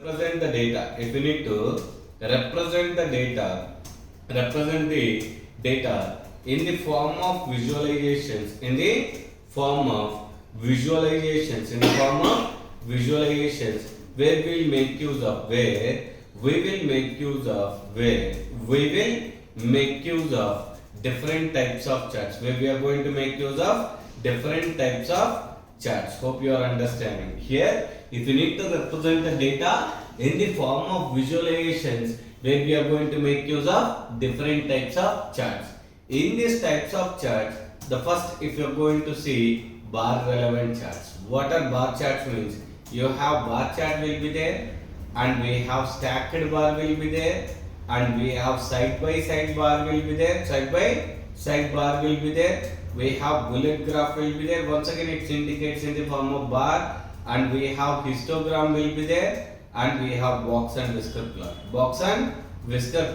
represent the data. If you need to represent the data in the form of visualizations, in the form of visualizations, where we will make use of different types of charts, where we are going to make use of different types of charts. Hope you are understanding. Here, if you need to represent the data in the form of visualizations, where we are going to make use of different types of charts. In these types of charts, the first, if you are going to see bar relevant charts. What are bar charts means? You have bar chart will be there, and we have stacked bar will be there, and we have side by side bar will be there, side by side bar will be there. We have bullet graph will be there. Once again, it indicates in the form of bar, and we have histogram will be there, and we have box and whisker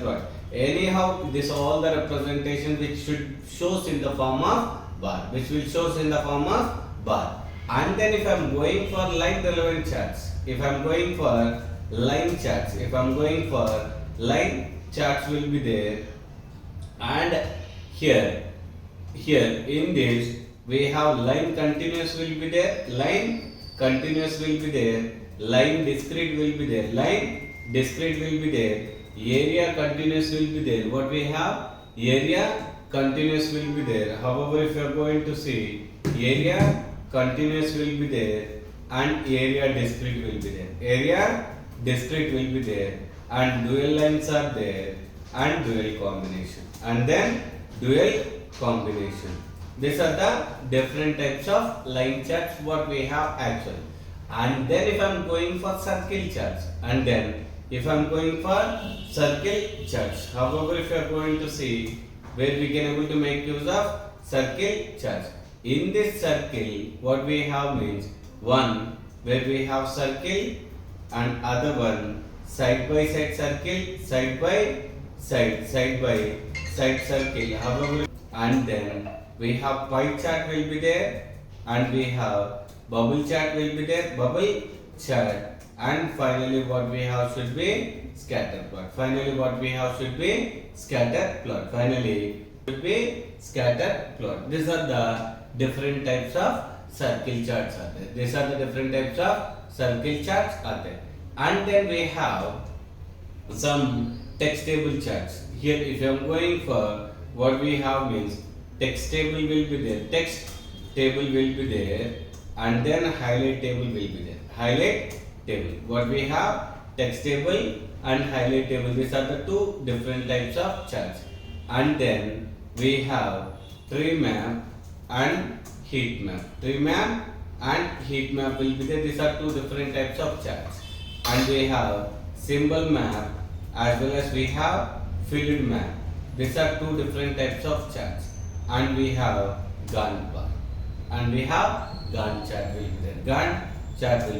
plot. Anyhow, this all the representation which shows in the form of bar, And then if I am going for line relevant charts, line charts will be there, and here in this we have line continuous will be there, line discrete will be there, area continuous will be there. What we have? Area continuous will be there. However, if you are going to see, area continuous will be there, and area discrete will be there, and dual lines are there, and dual combination. These are the different types of line charts what we have actually. And then if I am going for circle charts, however, if you are going to see where we can able to make use of circle charts. In this circle, what we have means one where we have circle, and other one side by side circle, side by side circle. However, and then we have pie chart will be there, and we have bubble chart will be there, and finally what we have should be scatter plot. These are the different types of circle charts are there. And then we have some text table charts. Here if I am going for, what we have means text table will be there, and then highlight table will be there. What we have? Text table and highlight table. These are the two different types of charts. And then we have tree map and heat map. Will be there. These are two different types of charts. And we have symbol map as well as we have field map. These are two different types of charts. And we have Gantt bar. And we have Gantt chart will be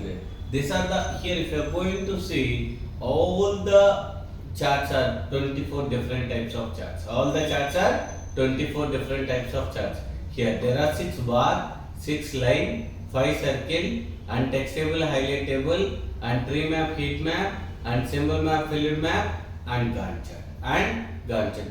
there. These are the, here if you are going to see, all the charts are 24 different types of charts. Here there are 6 bar, 6 line, 5 circle, and text table, highlight table, and tree map, heat map, and symbol map, field map, and Gantt chart.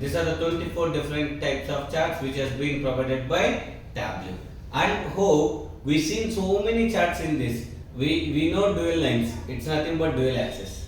These are the 24 different types of charts which has been provided by Tableau. And hope we seen so many charts in this. We know dual lines. It's nothing but dual axis.